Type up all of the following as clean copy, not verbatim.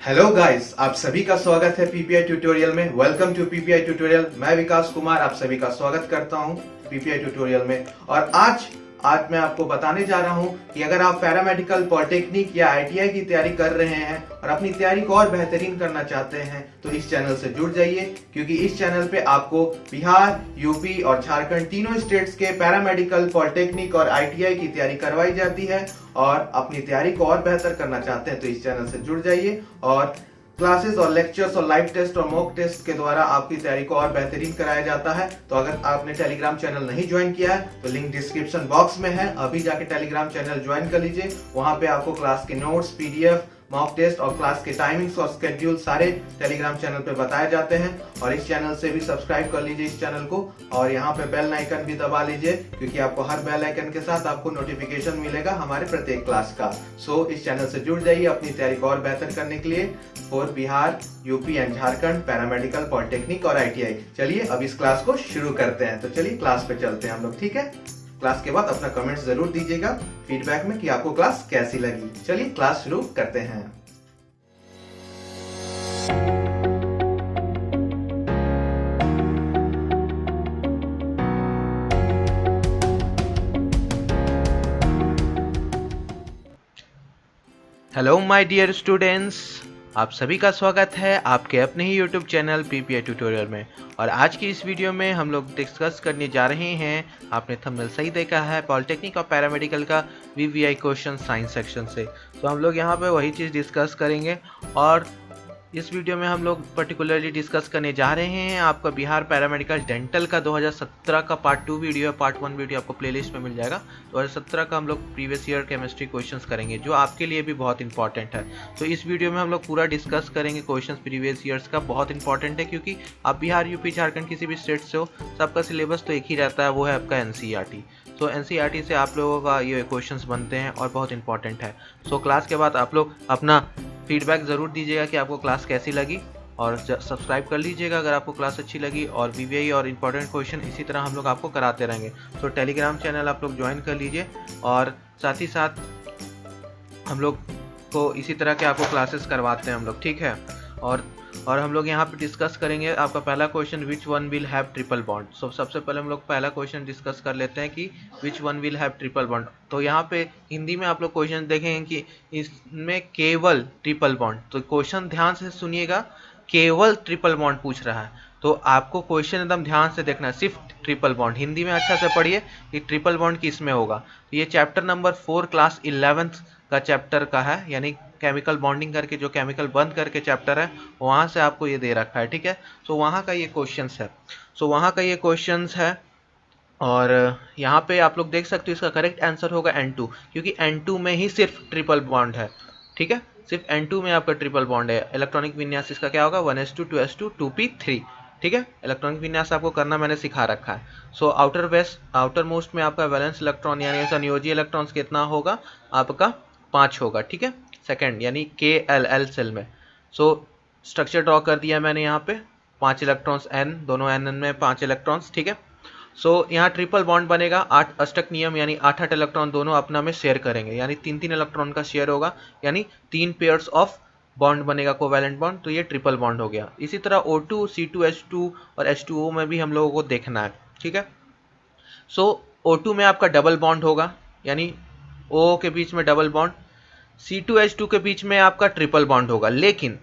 Hello guys, आप सभी का स्वागत है पीपीआई ट्यूटोरियल में। Welcome to PPI tutorial. मैं विकास कुमार आप सभी का स्वागत करता हूं पीपीआई ट्यूटोरियल में। और आज मैं आपको बताने जा रहा हूं कि अगर आप पैरामेडिकल, पॉलिटेक्निक या आईटीआई की तैयारी कर रहे हैं और अपनी तैयारी को और बेहतरीन करना चाहते हैं तो इस चैनल से जुड़ जाइए, क्योंकि इस चैनल पे आपको बिहार, यूपी और झारखंड तीनों स्टेट्स के पैरामेडिकल, पॉलिटेक्निक और आईटीआई की तैयारी करवाई जाती है। और अपनी तैयारी को और बेहतर करना चाहते हैं तो इस चैनल से जुड़ जाइए। और क्लासेस और लेक्चर्स और लाइव टेस्ट और मॉक टेस्ट के द्वारा आपकी तैयारी को और बेहतरीन कराया जाता है। तो अगर आपने टेलीग्राम चैनल नहीं ज्वाइन किया है तो लिंक डिस्क्रिप्शन बॉक्स में है, अभी जाके टेलीग्राम चैनल ज्वाइन कर लीजिए। वहां पे आपको क्लास के नोट्स, पीडीएफ, मॉक टेस्ट और क्लास के टाइमिंग्स और स्केड्यूल सारे टेलीग्राम चैनल पे बताए जाते हैं। और इस चैनल से भी सब्सक्राइब कर लीजिए इस चैनल को, और यहाँ पे बेल आइकन भी दबा लीजिए, क्योंकि आपको हर बेल आइकन के साथ आपको नोटिफिकेशन मिलेगा हमारे प्रत्येक क्लास का। सो इस चैनल से जुड़ जाइए अपनी तैयारी को और बेहतर करने के लिए for Bihar, UP and Jharkhand paramedical, polytechnic और आईटीआई। चलिए अब इस क्लास को शुरू करते हैं। तो चलिए क्लास पे चलते हैं हम लोग, ठीक है। क्लास के बाद अपना कमेंट्स जरूर दीजिएगा फीडबैक में कि आपको क्लास कैसी लगी। चलिए क्लास शुरू करते हैं। हेलो माय डियर स्टूडेंट्स, आप सभी का स्वागत है आपके अपने ही यूट्यूब चैनल पीपीआई ट्यूटोरियल में। और आज की इस वीडियो में हम लोग डिस्कस करने जा रहे हैं, आपने थंबनेल सही देखा है, पॉलिटेक्निक और पैरामेडिकल का वीवीआई क्वेश्चन साइंस सेक्शन से। तो हम लोग यहाँ पे वही चीज़ डिस्कस करेंगे। और इस वीडियो में हम लोग पर्टिकुलरली डिस्कस करने जा रहे हैं आपका बिहार पैरामेडिकल डेंटल का 2017 का पार्ट 2 वीडियो है। पार्ट 1 वीडियो आपको प्लेलिस्ट में मिल जाएगा। 2017 का हम लोग प्रीवियस ईयर केमिस्ट्री क्वेश्चंस करेंगे, जो आपके लिए भी बहुत इंपॉर्टेंट है। तो इस वीडियो में हम लोग पूरा डिस्कस करेंगे क्वेश्चंस प्रीवियस ईयर्स का। बहुत इंपॉर्टेंट है, क्योंकि आप बिहार, यूपी, झारखंड किसी भी स्टेट से हो, सबका सिलेबस तो एक ही रहता है, वो है आपका एनसीईआरटी। तो एनसीईआरटी से आप लोगों का ये क्वेश्चंस बनते हैं और बहुत इंपॉर्टेंट है। सो क्लास के बाद आप लोग अपना फीडबैक ज़रूर दीजिएगा कि आपको क्लास कैसी लगी, और सब्सक्राइब कर लीजिएगा अगर आपको क्लास अच्छी लगी। और वीवीआई और इम्पॉर्टेंट क्वेश्चन इसी तरह हम लोग आपको कराते रहेंगे। तो टेलीग्राम चैनल आप लोग ज्वाइन कर लीजिए, और साथ ही साथ हम लोग को इसी तरह के आपको क्लासेस करवाते हैं हम लोग, ठीक है। और हम लोग यहाँ पे डिस्कस करेंगे आपका पहला question, which one will have triple bond. So सबसे पहले हम लोग पहला क्वेश्चन डिस्कस कर लेते हैं कि विच one will have triple bond. तो यहाँ पे हिंदी में आप लोग क्वेश्चन देखेंगे कि इसमें केवल ट्रिपल बॉन्ड। तो क्वेश्चन ध्यान से सुनिएगा, केवल ट्रिपल बॉन्ड पूछ रहा है। तो आपको क्वेश्चन एकदम ध्यान से देखना है, सिर्फ ट्रिपल बॉन्ड। हिंदी में अच्छा से पढ़िए कि ट्रिपल बॉन्ड किस में होगा। तो ये चैप्टर नंबर 4 क्लास 11th का चैप्टर का है, यानी केमिकल बॉन्डिंग करके जो केमिकल बंद करके चैप्टर है, वहाँ से आपको ये दे रखा है, ठीक है। सो वहाँ का ये क्वेश्चंस है। और यहाँ पे आप लोग देख सकते हो, इसका करेक्ट आंसर होगा N2, क्योंकि N2 में ही सिर्फ ट्रिपल बॉन्ड है, ठीक है। सिर्फ N2 में आपका ट्रिपल बॉन्ड है। इलेक्ट्रॉनिक विन्यास इसका क्या होगा, 1s2 2s2 2p3, ठीक है। इलेक्ट्रॉनिक विन्यास आपको करना मैंने सिखा रखा है। सो आउटर मोस्ट में आपका वैलेंस इलेक्ट्रॉन यानी संयोजी इलेक्ट्रॉन्स कितना होगा, आपका 5 होगा, ठीक है। सेकेंड यानी KL सेल में। सो स्ट्रक्चर ड्रॉ कर दिया मैंने यहाँ पे, 5 इलेक्ट्रॉन्स N, दोनों N में 5 इलेक्ट्रॉन्स, ठीक है। सो यहाँ ट्रिपल बॉन्ड बनेगा, 8 अष्टक नियम यानी 8 इलेक्ट्रॉन दोनों अपना में शेयर करेंगे, यानी 3 इलेक्ट्रॉन का शेयर होगा, यानी 3 पेयर्स ऑफ बॉन्ड बनेगा, कोवैलेंट बॉन्ड। तो ये ट्रिपल बॉन्ड हो गया। इसी तरह O2, C2H2 और H2O में भी हम लोगों को देखना है, ठीक है। सो O2 में आपका डबल बॉन्ड होगा, यानी O के बीच में डबल बॉन्ड। C2H2 के बीच में आपका ट्रिपल बॉन्ड होगा, लेकिन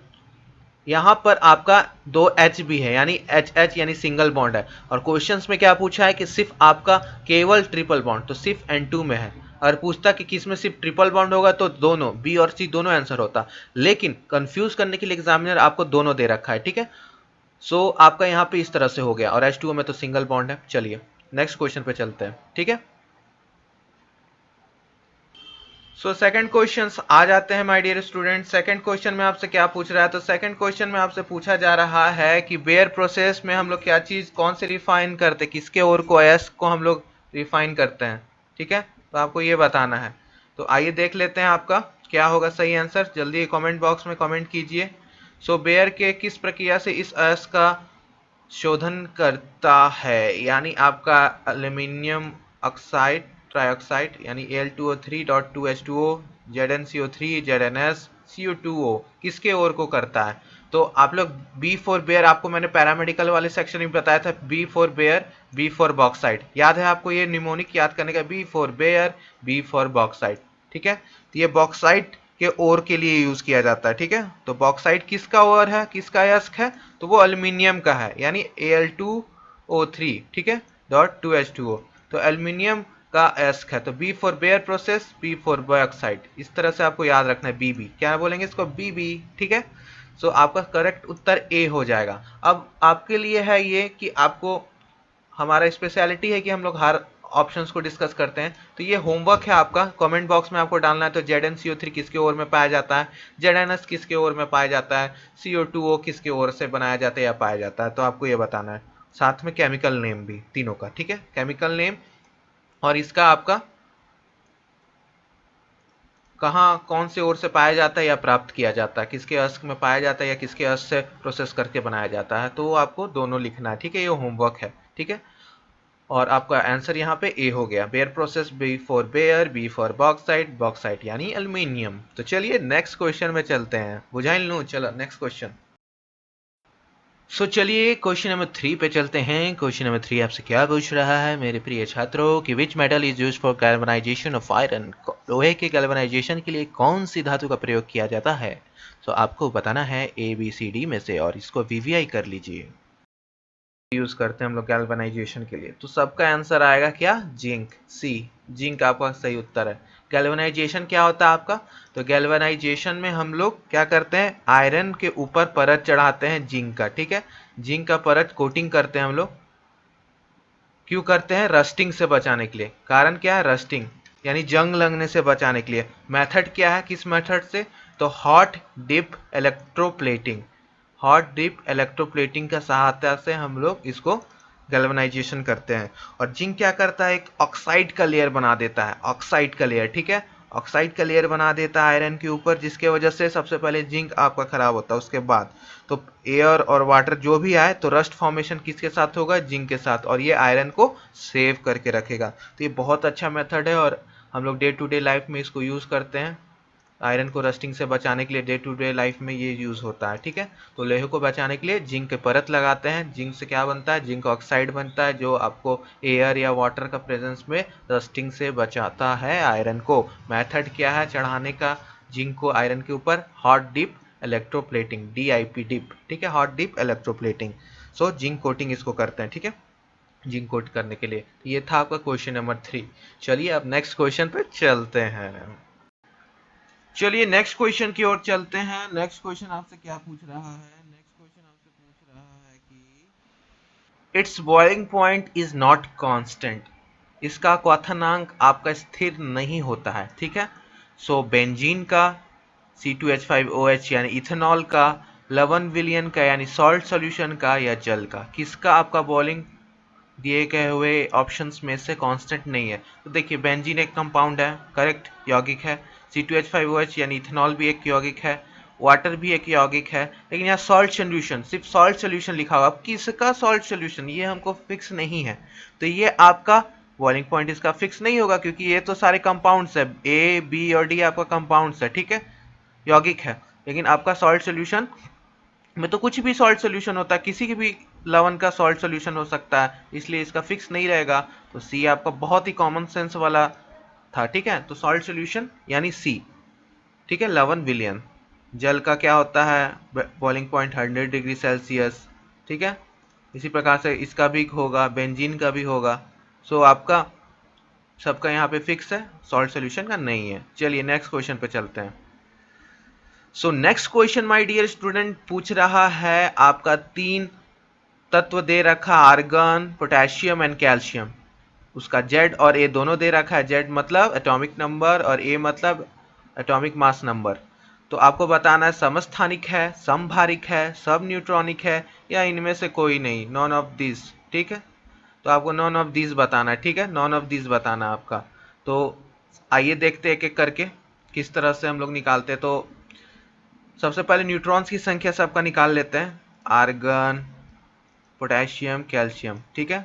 यहाँ पर आपका 2 H भी है, यानी HH यानी सिंगल बॉन्ड है। और क्वेश्चंस में क्या पूछा है कि सिर्फ आपका केवल ट्रिपल बॉन्ड, तो सिर्फ N2 में है। अगर पूछता कि किस में सिर्फ ट्रिपल बॉन्ड होगा तो दोनों B और C दोनों आंसर होता, लेकिन कंफ्यूज करने के लिए एग्जामिनर आपको दोनों दे रखा है, ठीक है। सो आपका यहाँ पे इस तरह से हो गया, और H2O में तो सिंगल बॉन्ड है। चलिए नेक्स्ट क्वेश्चन पे चलते हैं, ठीक है। सो सेकंड क्वेश्चन आ जाते हैं my dear student. Second question में आपसे क्या पूछ रहा है, तो सेकंड क्वेश्चन में आपसे पूछा जा रहा है कि बेयर प्रोसेस में हम लोग क्या चीज कौन से रिफाइन करते हैं, किसके ओर को, एस को हम लोग रिफाइन करते हैं, ठीक है। तो आपको ये बताना है। तो आइए देख लेते हैं आपका क्या होगा सही आंसर, जल्दी कॉमेंट बॉक्स में कॉमेंट कीजिए। सो बेयर के किस प्रक्रिया से इस अयस्क का शोधन करता है, यानी आपका एल्यूमिनियम ऑक्साइड ट्राइऑक्साइड यानी Al2O3.2H2O, ZnCO3, ZnS, CO2O किसके ओर को करता है? तो आप लोग B फॉर बेयर, आपको मैंने पैरामेडिकल वाले सेक्शन में बताया था, B for Bayer, B for bauxite, याद है आपको ये निमोनिक याद करने का, B for Bayer, B for bauxite, ठीक है। तो ये बॉक्साइट के ओर के लिए यूज किया जाता है, ठीक है। तो बॉक्साइट किसका ओर है, किसका यस्क है? तो वो एल्यूमिनियम का है, यानी Al2O3, ठीक है, डॉट 2H2O। तो एल्यूमिनियम का एस्क है, तो B for Bayer process, B for bauxite, इस तरह से आपको याद रखना है। बीबी क्या बोलेंगे इसको? बीबी, ठीक है। सो आपका करेक्ट उत्तर ए हो जाएगा। अब आपके लिए है ये कि आपको, हमारा स्पेशलिटी है कि हम लोग हर ऑप्शंस को डिस्कस करते हैं, तो ये होमवर्क है आपका, कमेंट बॉक्स में आपको डालना है। तो ZnCO3 किसके ओर में पाया जाता है, ZnS किसके ओर में पाया जाता है, CO2O किसके ओर से बनाया जाता है या पाया जाता है, तो आपको ये बताना है। साथ में केमिकल नेम भी तीनों का, ठीक है, केमिकल नेम, और इसका आपका कहाँ कौन से ओर से पाया जाता है या प्राप्त किया जाता है, किसके अस्क में पाया जाता है या किसके अस्क से प्रोसेस करके बनाया जाता है, तो आपको दोनों लिखना है, ठीक है। ये होमवर्क है, ठीक है। और आपका आंसर यहाँ पे ए हो गया, Bayer process, B for Bayer, B for bauxite, bauxite यानी एल्यूमिनियम। तो चलिए नेक्स्ट क्वेश्चन में चलते हैं, बुझाइन लूँ, चलो नेक्स्ट क्वेश्चन। चलिए क्वेश्चन नंबर 3 पे चलते हैं। क्वेश्चन नंबर 3 आपसे क्या पूछ रहा है मेरे प्रिय छात्रों कि which metal is use for galvanisation of iron, लोहे के गैल्वेनाइजेशन के लिए कौन सी धातु का प्रयोग किया जाता है? आपको बताना है ABCD में से, और इसको VVI कर लीजिए। यूज करते हैं हम लोग गैल्वेनाइजेशन के लिए, तो सबका आंसर आएगा क्या? जिंक, सी, जिंक आपका सही उत्तर है। गैल्वेनाइजेशन क्या होता है आपका? तो गैल्वेनाइजेशन में हम लोग क्या करते हैं, आयरन के ऊपर परत चढ़ाते हैं जिंक का, ठीक है। जिंक का परत कोटिंग करते हैं हम लोग, क्यों करते हैं? रस्टिंग से बचाने के लिए। कारण क्या है? रस्टिंग यानी जंग लगने से बचाने के लिए। मेथड क्या है, किस मेथड से? तो hot dip electroplating, hot dip electroplating का सहायता से हम लोग इसको गैल्वेनाइजेशन करते हैं। और जिंक क्या करता है, एक ऑक्साइड का लेयर बना देता है, ऑक्साइड का लेयर, ठीक है, ऑक्साइड का लेयर बना देता है आयरन के ऊपर, जिसके वजह से सबसे पहले जिंक आपका खराब होता है। उसके बाद तो एयर और वाटर जो भी आए तो रस्ट फॉर्मेशन किसके साथ होगा? जिंक के साथ, और ये आयरन को सेव करके रखेगा। तो ये बहुत अच्छा मेथड है और हम लोग डे टू डे लाइफ में इसको यूज़ करते हैं। आयरन को रस्टिंग से बचाने के लिए डे टू डे लाइफ में ये यूज़ होता है, ठीक है। तो लोहे को बचाने के लिए जिंक के परत लगाते हैं। जिंक से क्या बनता है? जिंक ऑक्साइड बनता है, जो आपको एयर या वाटर का प्रेजेंस में रस्टिंग से बचाता है आयरन को। मेथड क्या है चढ़ाने का जिंक को आयरन के ऊपर? Hot dip electroplating, DIP dip, ठीक है, hot dip electroplating. So zinc coating इसको करते हैं, ठीक है, जिंक कोट करने के लिए। ये था आपका क्वेश्चन नंबर 3। चलिए अब नेक्स्ट क्वेश्चन पे चलते हैं। चलिए नेक्स्ट क्वेश्चन की ओर चलते हैं। नेक्स्ट क्वेश्चन आपसे क्या पूछ रहा है? नेक्स्ट क्वेश्चन आपसे पूछ रहा है कि it's boiling point is not constant, इसका क्वथनांक आपका स्थिर नहीं होता है, ठीक है। बेंजीन का, C2H5OH यानी इथेनॉल का, लवण विलयन का यानी सॉल्ट सॉल्यूशन का, या जल का, किसका आपका बॉइलिंग दिए गए हुए ऑप्शंस में से कांस्टेंट नहीं है? तो देखिए बेंजीन एक कंपाउंड है, करेक्ट, यौगिक है। C2H5OH यानी इथेनॉल भी एक यौगिक है, वाटर भी एक यौगिक है, लेकिन यहाँ सॉल्ट सोल्यूशन, सिर्फ सॉल्ट सोल्यूशन लिखा हुआ। अब किसका सॉल्ट सोल्यूशन, ये हमको फिक्स नहीं है, तो ये आपका बॉइलिंग पॉइंट इसका फिक्स नहीं होगा, क्योंकि ये तो सारे कंपाउंड्स है, A, B और D आपका कंपाउंड्स है, ठीक है, यौगिक है। लेकिन आपका सॉल्ट सोल्यूशन में तो कुछ भी सॉल्ट सोल्यूशन होता है, किसी की भी लवण का सॉल्ट सोल्यूशन हो सकता है, इसलिए इसका फिक्स नहीं रहेगा। तो सी आपका बहुत ही कॉमन सेंस वाला था, ठीक है। तो सॉल्ट सोल्यूशन यानी सी, ठीक है, लवण विलयन। जल का क्या होता है? बॉइलिंग पॉइंट 100 डिग्री सेल्सियस, ठीक है। इसी प्रकार से इसका भी होगा, बेंजीन का भी होगा। आपका सबका यहाँ पे फिक्स है, सॉल्ट सोल्यूशन का नहीं है। चलिए नेक्स्ट क्वेश्चन पे चलते हैं। Next question my dear student पूछ रहा है आपका 3 तत्व दे रखा, आर्गन, पोटेशियम एंड कैल्शियम, उसका Z और A दोनों दे रखा है। Z मतलब एटॉमिक नंबर और A मतलब एटॉमिक मास नंबर। तो आपको बताना है समस्थानिक है, समभारिक है, सब न्यूट्रॉनिक है, या इनमें से कोई नहीं, नॉन ऑफ दिस, ठीक है। तो आपको नॉन ऑफ दिस बताना है, ठीक है, नॉन ऑफ दिस बताना है आपका। तो आइए देखते हैं एक एक करके किस तरह से हम लोग निकालते हैं। तो सबसे पहले न्यूट्रॉन्स की संख्या सबका निकाल लेते हैं, आर्गन, पोटेशियम, कैल्शियम, ठीक है।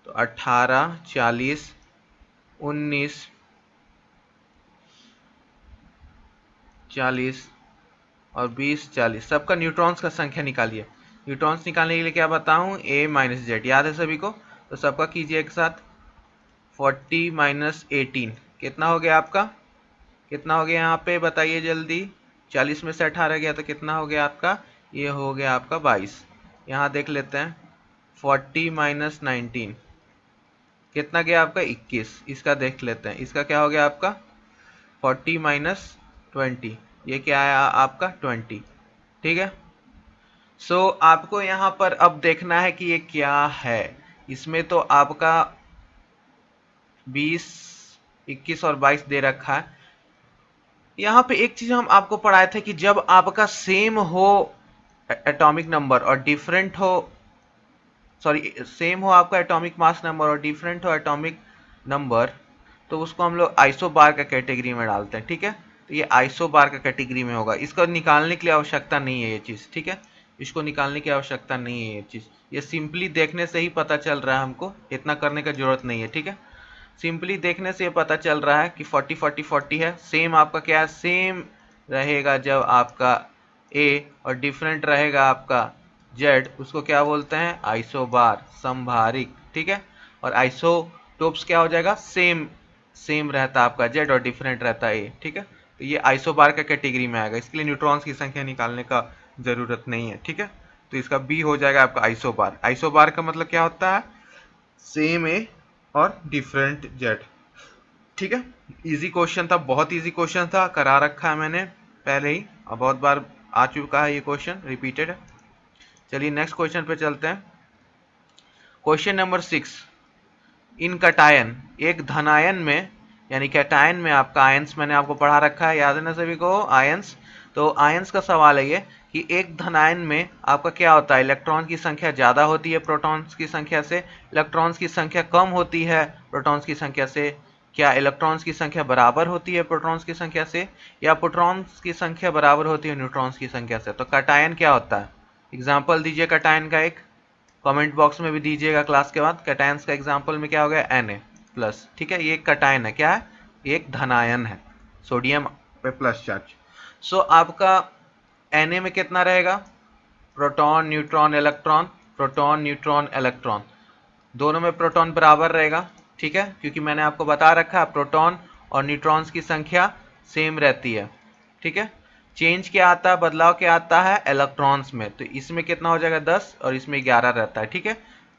तो 18, 40, 19, 40, और 20 40, सबका न्यूट्रॉन्स का संख्या निकालिए। न्यूट्रॉन्स निकालने के लिए क्या बताऊं, a माइनस जेड, याद है सभी को? तो सबका कीजिए एक साथ। 40 माइनस 18 कितना हो गया आपका? कितना हो गया यहाँ पे बताइए जल्दी। 40 में से 18 गया तो कितना हो गया आपका? ये हो गया आपका 22। यहाँ देख लेते हैं, 40 माइनस 19 कितना गया आपका? 21। इसका देख लेते हैं, इसका क्या हो गया आपका? 40 माइनस 20, ये क्या आया आपका? 20। ठीक है। सो आपको यहाँ पर अब देखना है कि ये क्या है। इसमें तो आपका 20 21 और 22 दे रखा है। यहाँ पे एक चीज हम आपको पढ़ाए थे कि जब आपका सेम हो एटॉमिक नंबर और डिफरेंट हो, सॉरी सेम हो आपका एटॉमिक मास नंबर और डिफरेंट हो एटॉमिक नंबर, तो उसको हम लोग आइसोबार का कैटेगरी में डालते हैं। ठीक है, तो ये आइसोबार का कैटेगरी में होगा। इसको निकालने के लिए आवश्यकता नहीं है ये चीज़। ठीक है, इसको निकालने की आवश्यकता नहीं है ये चीज़, ये सिंपली देखने से ही पता चल रहा है, हमको इतना करने का जरूरत नहीं है। ठीक है, सिंपली देखने से ये पता चल रहा है कि 40 40 40 है। सेम आपका क्या है? सेम रहेगा जब आपका A और डिफरेंट रहेगा आपका Z, उसको क्या बोलते हैं? आइसोबार, संभारिक। ठीक है, और आइसोटोप्स क्या हो जाएगा? सेम, सेम रहता है आपका Z और डिफरेंट रहता है A। ठीक है, तो ये आइसोबार का कैटेगरी में आएगा, इसके लिए न्यूट्रॉन्स की संख्या निकालने का जरूरत नहीं है। ठीक है, तो इसका B हो जाएगा आपका आइसोबार। आइसोबार का मतलब क्या होता है? सेम A और डिफरेंट Z। ठीक है, इजी क्वेश्चन था, बहुत इजी क्वेश्चन था, करा रखा है मैंने पहले ही, अब बहुत बार आ चुका है ये क्वेश्चन, रिपीटेड है। चलिए नेक्स्ट क्वेश्चन पे चलते हैं। क्वेश्चन नंबर 6, इन कटायन, एक धनायन में यानी कैटायन में आपका आयंस मैंने आपको पढ़ा रखा है, याद है ना सभी को? आयंस, तो आयंस का सवाल है ये कि एक धनायन में आपका क्या होता है? इलेक्ट्रॉन की संख्या ज्यादा होती है प्रोटॉन्स की संख्या से, इलेक्ट्रॉन्स की संख्या कम होती है प्रोटॉन्स की संख्या से, क्या इलेक्ट्रॉन्स की संख्या बराबर होती है प्रोटॉन्स की संख्या से, या प्रोटॉन्स की संख्या बराबर होती है न्यूट्रॉन्स की संख्या से? तो कटायन क्या होता है? एग्जाम्पल दीजिए कटायन का एक, कमेंट बॉक्स में भी दीजिएगा क्लास के बाद। कैटायंस का एग्जांपल में क्या हो गया? Na plus. ठीक है, ये एक कटायन है, क्या है? एक धनायन है, सोडियम पे प्लस चार्ज। सो आपका Na में कितना रहेगा? Proton neutron electron, proton neutron electron, दोनों में प्रोटॉन बराबर रहेगा। ठीक है, क्योंकि मैंने आपको बता रखा है प्रोटॉन और न्यूट्रॉन्स की संख्या सेम रहती है। ठीक है, चेंज क्या आता है, बदलाव क्या आता है? इलेक्ट्रॉन्स में। तो इसमें कितना हो जाएगा? 10 और इसमें 11 रहता है। ठीक है,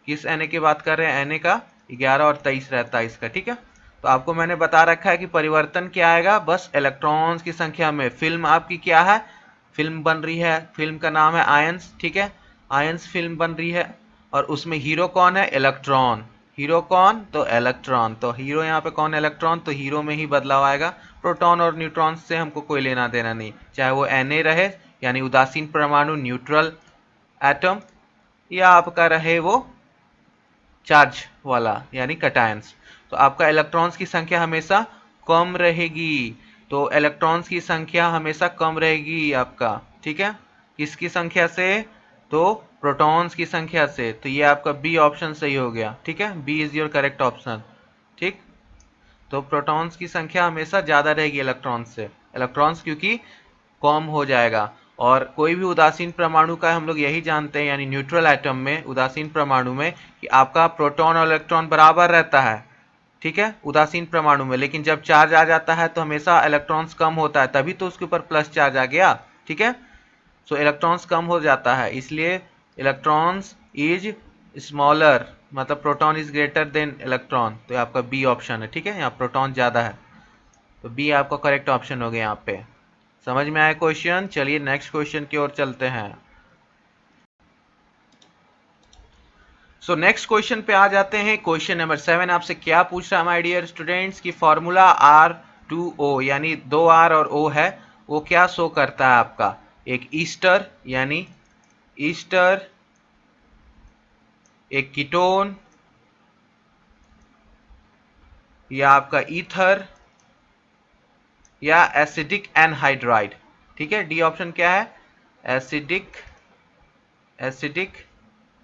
किस Na की बात कर रहे हैं? Na का 11 और 23 रहता है इसका। ठीक है, तो आपको मैंने बता रखा है कि परिवर्तन क्या आएगा? बस इलेक्ट्रॉन्स की संख्या में। फिल्म आपकी क्या है? फिल्म बन रही है, फिल्म का नाम है आयंस। ठीक है, आयंस फिल्म बन रही है और उसमें हीरो कौन है? इलेक्ट्रॉन। हीरो कौन? तो इलेक्ट्रॉन। तो हीरो यहाँ पे कौन? इलेक्ट्रॉन। तो हीरो में ही बदलाव आएगा, प्रोटॉन और न्यूट्रॉन से हमको कोई लेना देना नहीं, चाहे वो Na रहे यानी उदासीन परमाणु न्यूट्रल एटम, या आपका रहे वो चार्ज वाला यानी कटायंस। तो आपका इलेक्ट्रॉन्स की संख्या हमेशा कम रहेगी, तो इलेक्ट्रॉन्स की संख्या हमेशा कम रहेगी आपका। ठीक है, किसकी संख्या से? तो प्रोटॉन्स की संख्या से। तो ये आपका बी ऑप्शन सही हो गया। ठीक है, B is your correct option. ठीक, तो प्रोटॉन्स की संख्या हमेशा ज्यादा रहेगी इलेक्ट्रॉन्स से, इलेक्ट्रॉन्स क्योंकि कम हो जाएगा। और कोई भी उदासीन परमाणु का हम लोग यही जानते हैं, यानी न्यूट्रल एटम में, उदासीन परमाणु में, कि आपका प्रोटॉन और इलेक्ट्रॉन बराबर रहता है। ठीक है, उदासीन परमाणु में, लेकिन जब चार्ज आ जाता है तो हमेशा इलेक्ट्रॉन्स कम होता है, तभी तो उसके ऊपर प्लस चार्ज आ गया। ठीक है, सो इलेक्ट्रॉन्स कम हो जाता है, इसलिए इलेक्ट्रॉन्स इज स्मॉलर, मतलब proton is greater than electron. तो आपका बी ऑप्शन है। ठीक है, यहाँ प्रोटॉन ज्यादा है, तो बी आपका करेक्ट ऑप्शन हो गया यहाँ पे। समझ में आया क्वेश्चन? चलिए नेक्स्ट क्वेश्चन की ओर चलते हैं। सो नेक्स्ट क्वेश्चन पे आ जाते हैं। क्वेश्चन नंबर 7 आपसे क्या पूछ रहा है माय डियर स्टूडेंट्स कि फॉर्मूला R2O यानी 2R और O है, वो क्या शो करता है आपका? एक ईस्टर यानी ईस्टर, एक कीटोन, या आपका ईथर, या एसिडिक एनहाइड्राइड। ठीक है, डी ऑप्शन क्या है? Acidic, acidic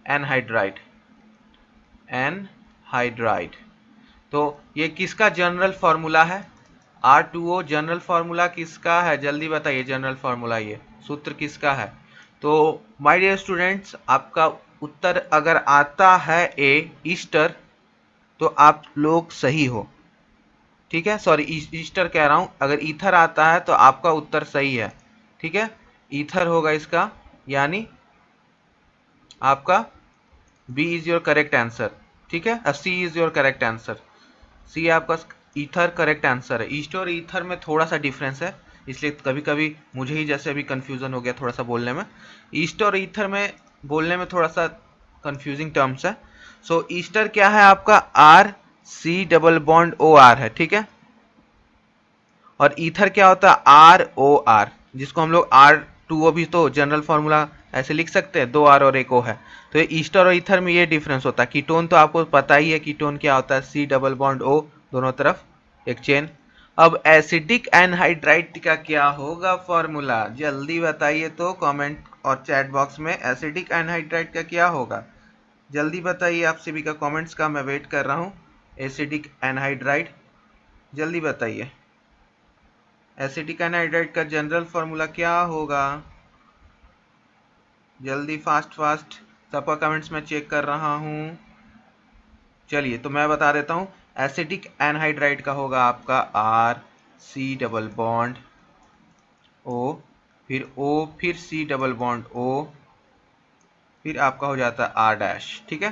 anhydride, anhydride. तो ये किसका जनरल फॉर्मूला है? R2O जनरल फॉर्मूला किसका है? जल्दी बताइए जनरल फॉर्मूला ये। सूत्र किसका है? तो माय डियर स्टूडेंट्स, आपका उत्तर अगर आता है ए ईस्टर, तो आप लोग सही हो। ठीक है, सॉरी ईस्टर कह रहा हूं, अगर ईथर आता है तो आपका उत्तर सही है। ठीक है, ईथर होगा इसका, यानी आपका B is your correct answer. ठीक है, C is your correct answer. C आपका ईथर करेक्ट आंसर है। ईस्ट और ईथर में थोड़ा सा डिफरेंस है, इसलिए कभी कभी मुझे ही जैसे अभी कंफ्यूजन हो गया थोड़ा सा बोलने में। ईस्ट और ईथर में बोलने में थोड़ा सा कंफ्यूजिंग टर्म्स है। सो ईस्टर क्या है आपका? R C double bond O R है। ठीक है, और ईथर क्या होता है? आर ओ आर, जिसको हम लोग आर टू ओ भी तो जनरल फॉर्मूला ऐसे लिख सकते हैं, 2 आर और 1 ओ है। तो ये ईस्टर और ईथर में ये डिफरेंस होता है। कीटोन तो आपको पता ही है, कीटोन क्या होता है? सी डबल बॉन्ड ओ, दोनों तरफ एक चेन। अब एसिडिक एनहाइड्राइड का क्या होगा फॉर्मूला? जल्दी बताइए तो कमेंट और चैट बॉक्स में, एसिडिक एनहाइड्राइड का क्या होगा? जल्दी बताइए, आप सभी का कमेंट्स का मैं वेट कर रहा हूँ। एसिडिक एनहाइड्राइड, जल्दी बताइए, एसिटिक एनहाइड्राइड का जनरल फॉर्मूला क्या होगा? जल्दी फास्ट फास्ट, सबका कमेंट्स में चेक कर रहा हूँ। चलिए तो मैं बता देता हूँ, एसिटिक एनहाइड्राइड का होगा आपका R C double bond O, फिर सी डबल बॉन्ड ओ, फिर आपका हो जाता है आर डैश। ठीक है,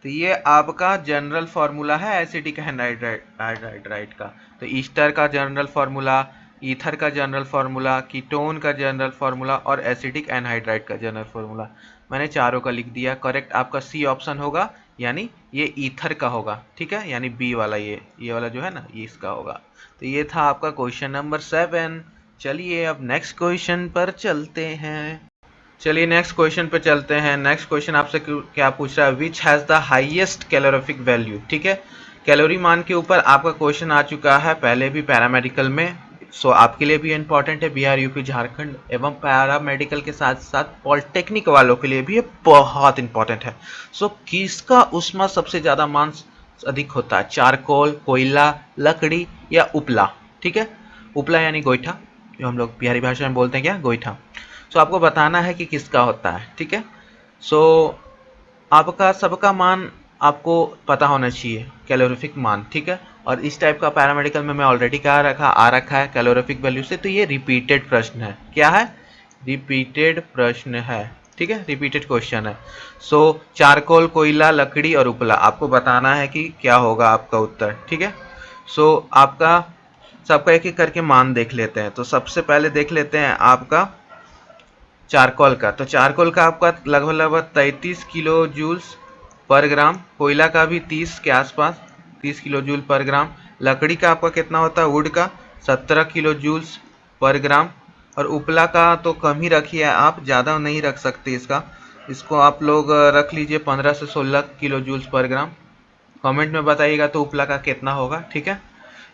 तो ये आपका जनरल फॉर्मूला है एसिटिक एनहाइड्राइड का। तो ईस्टर का जनरल फॉर्मूला, ईथर का जनरल फॉर्मूला, कीटोन का जनरल फॉर्मूला और एसिटिक एनहाइड्राइड का जनरल फॉर्मूला मैंने चारों का लिख दिया। करेक्ट आपका सी ऑप्शन होगा, यानी ये ईथर का होगा। ठीक है, यानी बी वाला, ये वाला जो है ना, ये इसका होगा। तो ये था आपका क्वेश्चन नंबर 7। चलिए अब नेक्स्ट क्वेश्चन पर चलते हैं। चलिए नेक्स्ट क्वेश्चन पे चलते हैं। नेक्स्ट क्वेश्चन आपसे क्या पूछ रहा है? Which has the highest calorific value. ठीक है, कैलोरी मान के ऊपर आपका क्वेश्चन आ चुका है पहले भी पैरामेडिकल में। सो आपके लिए भी इंपॉर्टेंट है, बिहार यूपी झारखंड एवं पैरामेडिकल के साथ साथ पॉलिटेक्निक वालों के लिए भी ये बहुत इंपॉर्टेंट है। सो किसका ऊष्मा सबसे ज़्यादा मान अधिक होता है? चारकोल, कोयला, लकड़ी या उपला। ठीक है, उपला यानी गोईठा, जो हम लोग बिहारी भाषा में बोलते हैं क्या? गोईठा। सो आपको बताना है कि किसका होता है। ठीक है, सो आपका सबका मान आपको पता होना चाहिए, कैलोरीफिक मान। ठीक है, और इस टाइप का पैरामेडिकल में मैं ऑलरेडी आ रखा है कैलोरीफिक वैल्यू से। तो ये रिपीटेड प्रश्न है। क्या है? रिपीटेड प्रश्न है। ठीक है, रिपीटेड क्वेश्चन है। सो चारकोल, कोयला, लकड़ी और उपला, आपको बताना है कि क्या होगा आपका उत्तर। ठीक है, सो आपका सबका एक एक करके मान देख लेते हैं। तो सबसे पहले देख लेते हैं आपका चारकोल का। तो चारकोल का आपका लगभग 33 किलो जूल्स पर ग्राम, कोयला का भी 30 के आसपास, 30 किलो जूल पर ग्राम। लकड़ी का आपका कितना होता है? वुड का 17 किलो जूल्स पर ग्राम। और उपला का तो कम ही रखिए आप, ज़्यादा नहीं रख सकते इसको आप लोग रख लीजिए 15 से 16 किलो जूल्स पर ग्राम। कमेंट में बताइएगा तो उपला का कितना होगा। ठीक है,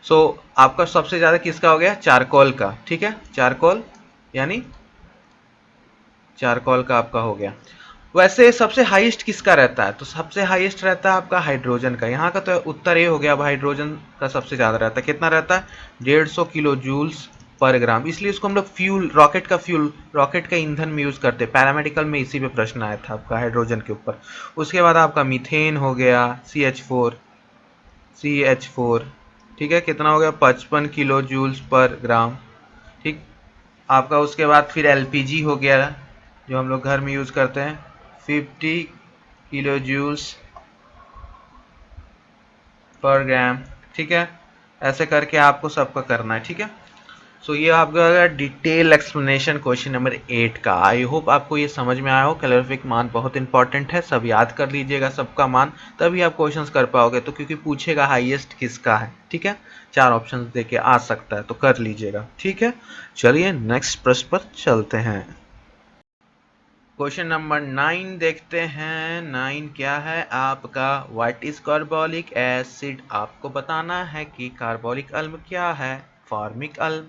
सो आपका सबसे ज़्यादा किसका हो गया? चारकोल का। ठीक है, चारकोल यानी चारकोल का आपका हो गया। वैसे सबसे हाईएस्ट किसका रहता है? तो सबसे हाईएस्ट रहता है आपका हाइड्रोजन का। यहाँ का तो उत्तर ये हो गया, अब हाइड्रोजन का सबसे ज़्यादा रहता है। कितना रहता है? 150 किलो जूल्स पर ग्राम। इसलिए इसको हम लोग फ्यूल, रॉकेट का ईंधन में यूज़ करते हैं। पैरामेडिकल में इसी पे प्रश्न आया था आपका हाइड्रोजन के ऊपर। उसके बाद आपका मीथेन हो गया, CH4। ठीक है, कितना हो गया? 55 किलो जूल्स पर ग्राम। ठीक, आपका उसके बाद फिर LPG हो गया, जो हम लोग घर में यूज़ करते हैं, 50 किलो जूल्स पर ग्राम। ठीक है, ऐसे करके आपको सबका करना है। ठीक है, सो ये आपका डिटेल एक्सप्लेनेशन क्वेश्चन नंबर 8 का। आई होप आपको ये समझ में आया हो। कैलोरीफिक मान बहुत इंपॉर्टेंट है, सब याद कर लीजिएगा सबका मान, तभी आप क्वेश्चंस कर पाओगे। तो क्योंकि पूछेगा हाईएस्ट किसका है। ठीक है, 4 ऑप्शंस दे के आ सकता है, तो कर लीजिएगा। ठीक है, चलिए नेक्स्ट प्रश्न पर चलते हैं। क्वेश्चन नंबर 9 देखते हैं। 9 क्या है आपका? What is carbolic acid. आपको बताना है कि कार्बोलिक अम्ल क्या है? फॉर्मिक अम्ल,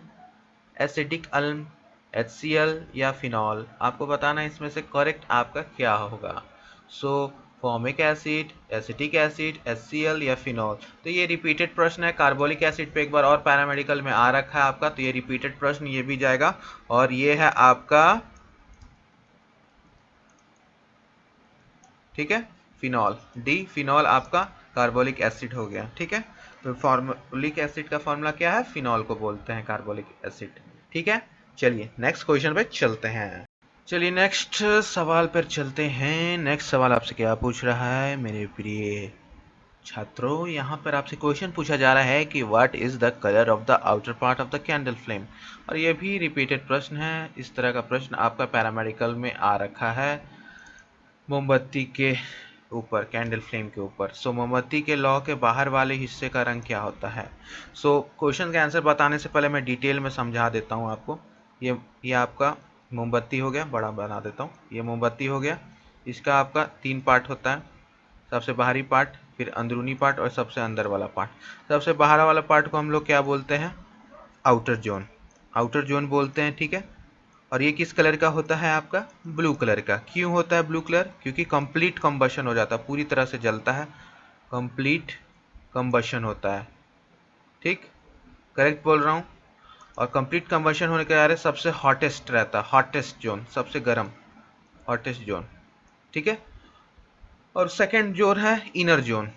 एसिडिक अम्ल, HCl या फिनॉल। आपको बताना है इसमें से करेक्ट आपका क्या होगा। So formic acid, acetic acid, HCl या फिनॉल। तो ये रिपीटेड प्रश्न है। कार्बोलिक एसिड पे एक बार और पैरामेडिकल में आ रखा है आपका, तो ये रिपीटेड प्रश्न ये भी जाएगा। और ये है आपका ठीक है, फिनॉल। डी फिनॉल आपका कार्बोलिक एसिड हो गया। ठीक है, तो कार्बोलिक एसिड का फॉर्मूला क्या है, फिनॉल को बोलते हैं कार्बोलिक एसिड। ठीक है, चलिए नेक्स्ट क्वेश्चन पे चलते हैं। चलिए नेक्स्ट सवाल पर चलते हैं। नेक्स्ट सवाल आपसे क्या पूछ रहा है मेरे प्रिय छात्रों, यहाँ पर आपसे क्वेश्चन पूछा जा रहा है कि what is the colour of the outer part of the candle flame. और ये भी रिपीटेड प्रश्न है। इस तरह का प्रश्न आपका पैरामेडिकल में आ रखा है मोमबत्ती के ऊपर, कैंडल फ्लेम के ऊपर। सो मोमबत्ती के लौ के बाहर वाले हिस्से का रंग क्या होता है। सो क्वेश्चन का आंसर बताने से पहले मैं डिटेल में समझा देता हूँ आपको। ये आपका मोमबत्ती हो गया, बड़ा बना देता हूँ। ये मोमबत्ती हो गया, इसका आपका 3 पार्ट होता है, सबसे बाहरी पार्ट, फिर अंदरूनी पार्ट और सबसे अंदर वाला पार्ट। सबसे बाहर वाला पार्ट को हम लोग क्या बोलते हैं, आउटर जोन, आउटर जोन बोलते हैं। ठीक है, और ये किस कलर का होता है आपका, ब्लू कलर का। क्यों होता है ब्लू कलर, क्योंकि कंप्लीट कंबशन हो जाता है, पूरी तरह से जलता है, कंप्लीट कंबशन होता है। ठीक, करेक्ट बोल रहा हूँ। और कंप्लीट कंबशन होने के कारण सबसे हॉटेस्ट रहता है, हॉटेस्ट जोन, सबसे गर्म, हॉटेस्ट जोन। ठीक है, और सेकंड जोन है इनर जोन।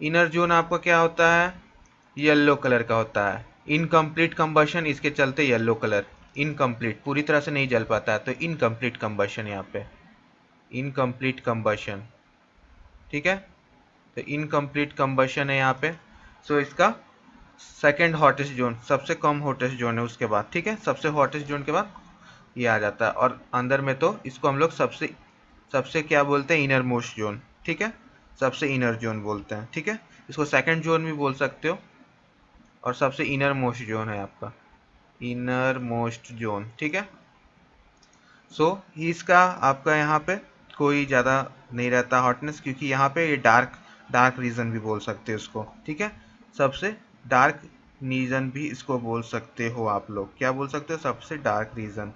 इनर जोन आपका क्या होता है, येलो कलर का होता है। इनकम्प्लीट कंबशन, इसके चलते येलो कलर, इनकम्प्लीट, पूरी तरह से नहीं जल पाता है, तो इनकम्प्लीट कंबशन यहाँ पे, इनकम्प्लीट कंबशन। ठीक है, तो इनकम्प्लीट कंबशन है यहाँ पे। सो इसका सेकंड हॉटेस्ट जोन, सबसे कम हॉटेस्ट जोन है उसके बाद। ठीक है, सबसे हॉटेस्ट जोन के बाद ये आ जाता है। और अंदर में तो इसको हम लोग सबसे सबसे क्या बोलते हैं, इनर मोस्ट जोन। ठीक है, सबसे इनर जोन बोलते हैं। ठीक है, इसको सेकंड जोन भी बोल सकते हो, और सबसे इनर मोस्ट जोन है आपका, इनर मोस्ट जोन। ठीक है, सो इसका आपका यहाँ पे कोई ज़्यादा नहीं रहता हॉटनेस, क्योंकि यहाँ पे ये डार्क डार्क रीजन भी बोल सकते हो इसको। ठीक है, सबसे डार्क रीजन भी इसको बोल सकते हो आप लोग, क्या बोल सकते हो, सबसे डार्क रीजन।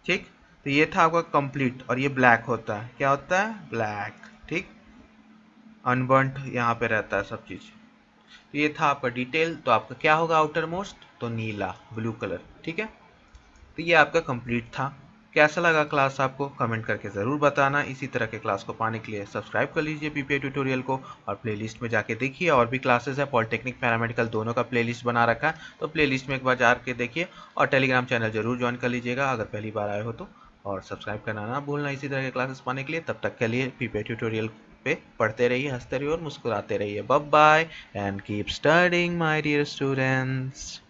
ठीक, तो ये था आपका कंप्लीट। और ये ब्लैक होता है, क्या होता है, ब्लैक। ठीक, अनबर्न्ट यहाँ पे रहता है सब चीज़। तो ये था आपका डिटेल। तो आपका क्या होगा आउटर मोस्ट, तो नीला, ब्लू कलर। ठीक है, तो ये आपका कंप्लीट था। कैसा लगा क्लास आपको, कमेंट करके ज़रूर बताना। इसी तरह के क्लास को पाने के लिए सब्सक्राइब कर लीजिए पीपीआई ट्यूटोरियल को, और प्लेलिस्ट में जाके देखिए, और भी क्लासेस है, पॉलिटेक्निक पैरामेडिकल दोनों का प्लेलिस्ट बना रखा है, तो प्लेलिस्ट में एक बार जाके देखिए। और टेलीग्राम चैनल जरूर ज्वाइन कर लीजिएगा अगर पहली बार आए हो तो, और सब्सक्राइब करना ना भूलना इसी तरह के क्लासेस पाने के लिए। तब तक के लिए पीपीआई ट्यूटोरियल पे पढ़ते रहिए, हंसते रहिए और मुस्कुराते रहिए। Bye bye and keep studying my dear students.